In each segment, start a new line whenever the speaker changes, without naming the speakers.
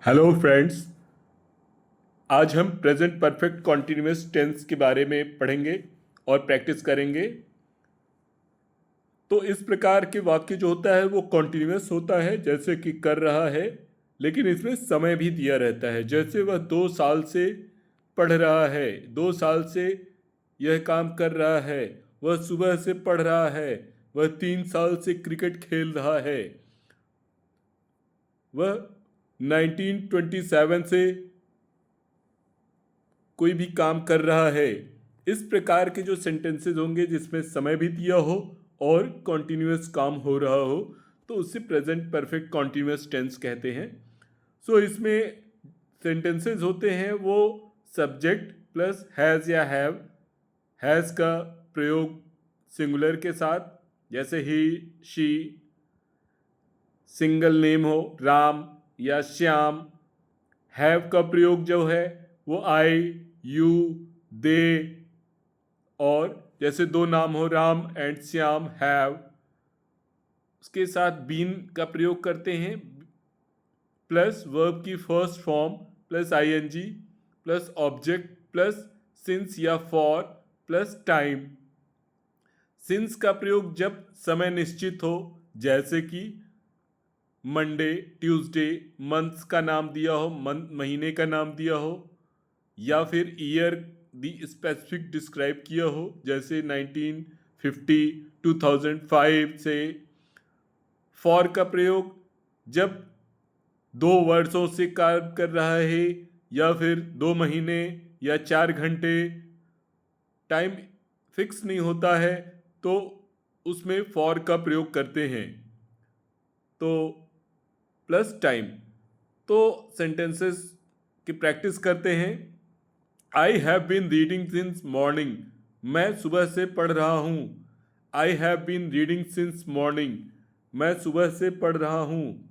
Hello friends. आज हम present perfect continuous tense के बारे में पढ़ेंगे और प्रैक्टिस करेंगे। तो इस प्रकार के वाक्य जो होता है वो कॉन्टिन्यूअस होता है, जैसे कि कर रहा है, लेकिन इसमें समय भी दिया रहता है। जैसे वह 2 साल से पढ़ रहा है, 2 साल से यह काम कर रहा है। वह सुबह से पढ़ रहा है। वह 3 साल से क्रिकेट खेल रहा है। वह 1927 से कोई भी काम कर रहा है। इस प्रकार के जो सेंटेंसेस होंगे जिसमें समय भी दिया हो और कॉन्टिन्यूअस काम हो रहा हो, तो उसे प्रेजेंट परफेक्ट कॉन्टिन्यूअस टेंस कहते हैं। सो इसमें सेंटेंसेस होते हैं वो सब्जेक्ट प्लस हैज़ या हैज़ का प्रयोग सिंगुलर के साथ, जैसे ही, शी। सिंगल नेम हो राम या श्याम। हैव का प्रयोग जो है वो आई, यू, दे, और जैसे दो नाम हो राम एंड श्याम, हैव। उसके साथ बीन का प्रयोग करते हैं, प्लस वर्ब की first form plus ING plus object plus since या फॉर प्लस टाइम। सिंस का प्रयोग जब समय निश्चित हो, जैसे कि मंडे, ट्यूसडे, मंथ्स का नाम दिया हो, मंथ महीने का नाम दिया हो, या फिर ईयर दी स्पेसिफिक डिस्क्राइब किया हो, जैसे 1950, 2005 से। फॉर का प्रयोग जब 2 वर्षों से कार्य कर रहा है, या फिर 2 महीने या 4 घंटे, टाइम फिक्स नहीं होता है, तो उसमें फॉर का प्रयोग करते हैं। तो प्लस टाइम। तो सेंटेंसेस की प्रैक्टिस करते हैं। I have been reading since morning. मैं सुबह से पढ़ रहा हूँ। I have been reading since morning. मैं सुबह से पढ़ रहा हूँ।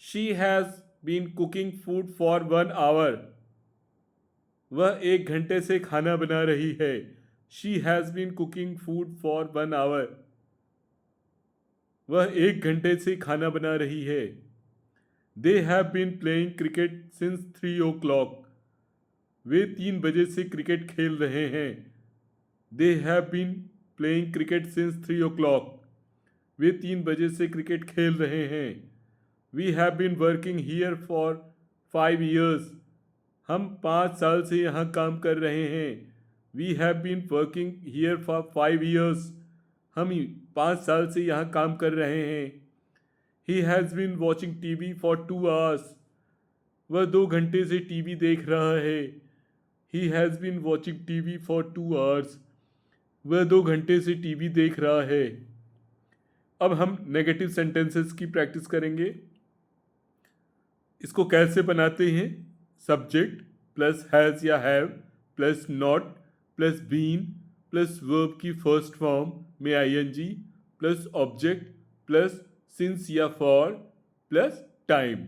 She has been cooking food for 1 hour. वह 1 घंटे से खाना बना रही है। She has been cooking food for 1 hour. वह 1 घंटे से खाना बना रही है। They have been playing cricket since 3 o'clock। वे 3 बजे से क्रिकेट खेल रहे हैं। They have been playing cricket since 3 o'clock। वे 3 बजे से क्रिकेट खेल रहे हैं। We have been working here for 5 years। हम 5 साल से यहाँ काम कर रहे हैं। We have been working here for 5 years। हम 5 साल से यहाँ काम कर रहे हैं। He has been watching TV for 2 hours। वह 2 घंटे से टीवी देख रहा है। He has been watching TV for 2 hours। वह 2 घंटे से टीवी देख रहा है। अब हम नेगेटिव सेंटेंसेस की प्रैक्टिस करेंगे। इसको कैसे बनाते हैं? सब्जेक्ट प्लस हैज़ या have plus not plus been plus verb की फर्स्ट फॉर्म में ING plus object plus since या फॉर प्लस टाइम।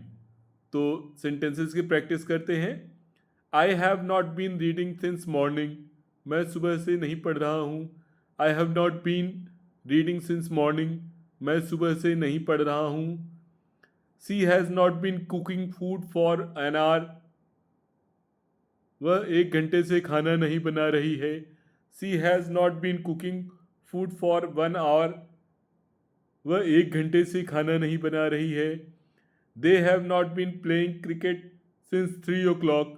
तो सेंटेंसेस की प्रैक्टिस करते हैं। I have not been reading since morning. मैं सुबह से नहीं पढ़ रहा हूँ। I have not been reading since morning. मैं सुबह से नहीं पढ़ रहा हूँ। She has not been cooking food for an hour. वह 1 घंटे से खाना नहीं बना रही है। She has not been cooking food for 1 hour। वह 1 घंटे से खाना नहीं बना रही है। They have not been playing cricket since 3 o'clock।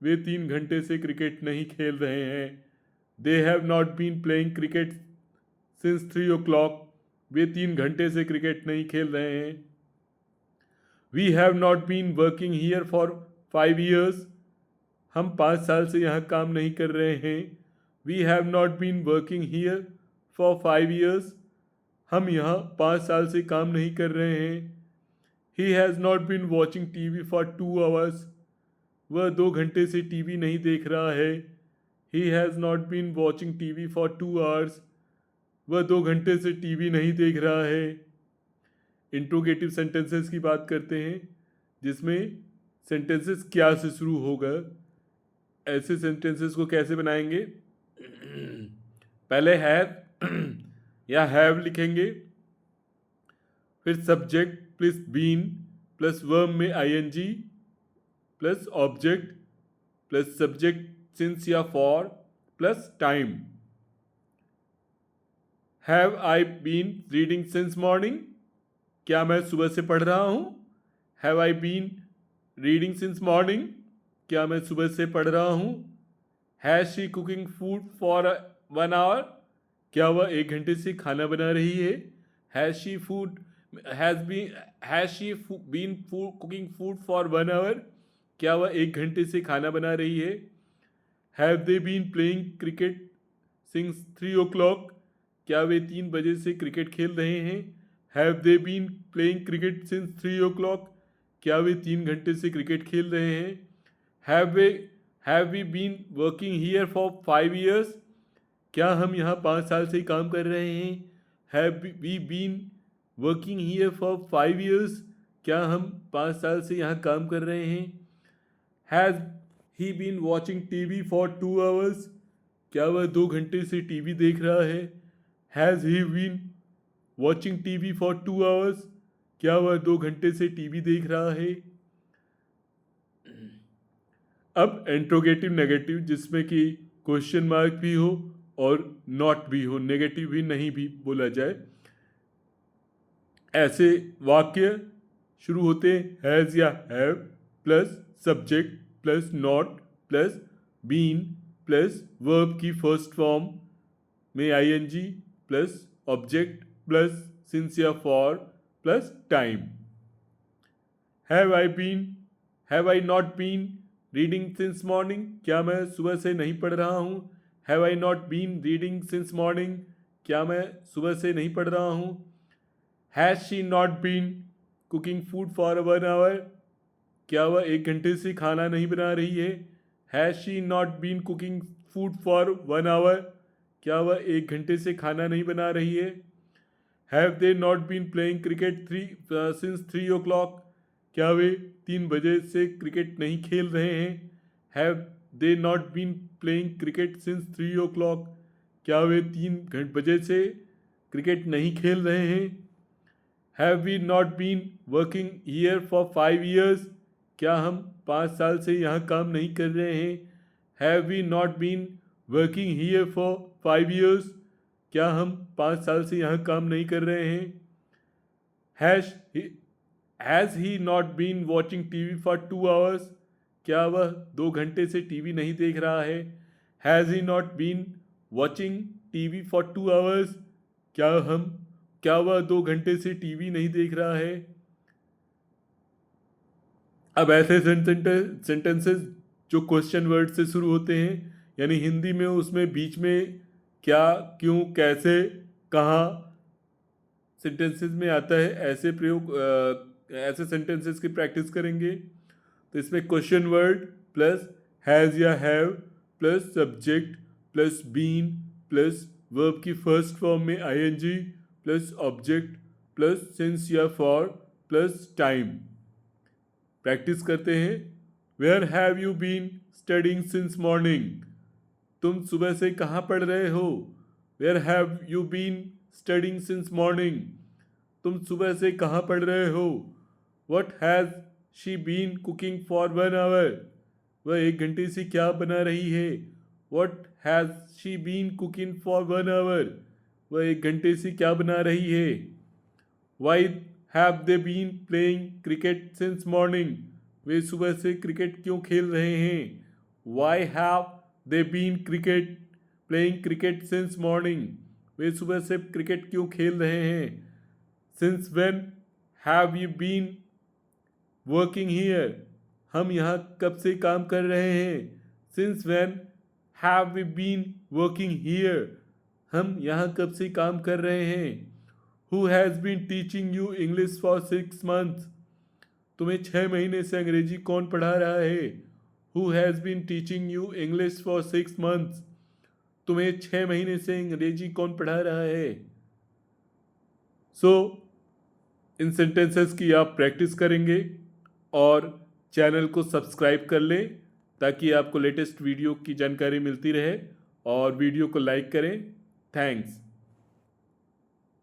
वे 3 घंटे से क्रिकेट नहीं खेल रहे हैं। They have not been playing cricket since 3 o'clock। वे 3 घंटे से क्रिकेट नहीं खेल रहे हैं। We have not been working here for 5 years। हम 5 साल से यहाँ काम नहीं कर रहे हैं। We have not been working here for 5 years। हम यहाँ 5 साल से काम नहीं कर रहे हैं। He has not been watching TV for 2 hours। वह 2 घंटे से टीवी नहीं देख रहा है। He has not been watching TV for 2 hours। वह 2 घंटे से टीवी नहीं देख रहा है। इंट्रोगेटिव सेंटेंसेस की बात करते हैं, जिसमें सेंटेंसेस क्या से शुरू होगा। ऐसे सेंटेंसेस को कैसे बनाएंगे? पहले हैव या हैव लिखेंगे, फिर subject plus been plus verb में ING plus object plus subject since या for plus time. Have I been reading since morning, क्या मैं सुबह से पढ़ रहा हूँ। Have I been reading since morning, क्या मैं सुबह से पढ़ रहा हूँ। Has she cooking food for 1 hour, क्या वह 1 घंटे से खाना बना रही है। Has she been cooking food for 1 hour, क्या वह 1 घंटे से खाना बना रही है। Have they been playing cricket since 3 o'clock, क्या वे 3 बजे से क्रिकेट खेल रहे हैं। Have they been playing cricket since 3 o'clock, क्या वे 3 घंटे से क्रिकेट खेल रहे हैं। Have we been working here for 5 years, क्या हम यहाँ 5 साल से काम कर रहे हैं। Have we been working here for 5 years, क्या हम 5 साल से यहाँ काम कर रहे हैं। Has he been watching TV for 2 hours, क्या वह 2 घंटे से टीवी देख रहा है। Has he been watching TV for 2 hours, क्या वह 2 घंटे से टीवी देख रहा है। अब इंट्रोगेटिव नेगेटिव, जिसमें कि क्वेश्चन मार्क भी हो और नॉट भी हो, नेगेटिव भी नहीं भी बोला जाए, ऐसे वाक्य शुरू होते हैं हैज़ या have plus subject plus not plus been plus verb की फर्स्ट फॉर्म में ING plus object plus since या for plus time. Have I not been reading since morning, क्या मैं सुबह से नहीं पढ़ रहा हूँ। Have I not been reading since morning, क्या मैं सुबह से नहीं पढ़ रहा हूँ। Has she not been cooking food for 1 hour, क्या वह 1 घंटे से खाना नहीं बना रही है। Has she not been cooking food for 1 hour, क्या वह 1 घंटे से खाना नहीं बना रही है। Have they not been playing cricket since 3 o'clock, क्या वे 3 बजे से क्रिकेट नहीं खेल रहे हैं। Have they not been playing cricket since 3 o'clock, क्या वे 3 बजे से क्रिकेट नहीं खेल रहे हैं। Have we not been working here for 5 years, क्या हम 5 साल से यहाँ काम नहीं कर रहे हैं। Have we not been working here for 5 years, क्या हम 5 साल से यहाँ काम नहीं कर रहे हैं। Has he not been watching TV for 2 hours, क्या वह 2 घंटे से टीवी नहीं देख रहा है। Has he not been watching TV for 2 hours, क्या वह 2 घंटे से टीवी नहीं देख रहा है। अब ऐसे सेंटेंसेस जो क्वेश्चन वर्ड से शुरू होते हैं, यानी हिंदी में उसमें बीच में क्या, क्यों, कैसे, कहाँ सेंटेंसेस में आता है, ऐसे सेंटेंसेस की प्रैक्टिस करेंगे। तो इसमें क्वेश्चन वर्ड प्लस हैज़ या have plus subject plus been plus verb की फर्स्ट फॉर्म में ING plus object plus since या फॉर प्लस टाइम। प्रैक्टिस करते हैं। Where have you been studying since morning, तुम सुबह से कहाँ पढ़ रहे हो। Where have you been studying since morning, तुम सुबह से कहाँ पढ़ रहे हो। What has she been cooking for 1 hour, वह 1 घंटे से क्या बना रही है। What has she been cooking for 1 hour, वह 1 घंटे से क्या बना रही है। Why have they been playing cricket since morning, वे सुबह से क्रिकेट क्यों खेल रहे हैं। Why have they been playing cricket since morning, वे सुबह से क्रिकेट क्यों खेल रहे हैं। Since when have you been working here, हम यहाँ कब से काम कर रहे हैं। Since when have we been working here, हम यहाँ कब से काम कर रहे हैं। Who has been teaching you English for 6 months, तुम्हें 6 महीने से अंग्रेजी कौन पढ़ा रहा है। Who has been teaching you English for 6 months, तुम्हें 6 महीने से अंग्रेजी कौन पढ़ा रहा है। इन सेंटेंसेस की आप प्रैक्टिस करेंगे और चैनल को सब्सक्राइब कर लें ताकि आपको लेटेस्ट वीडियो की जानकारी मिलती रहे, और वीडियो को लाइक करें। थैंक्स।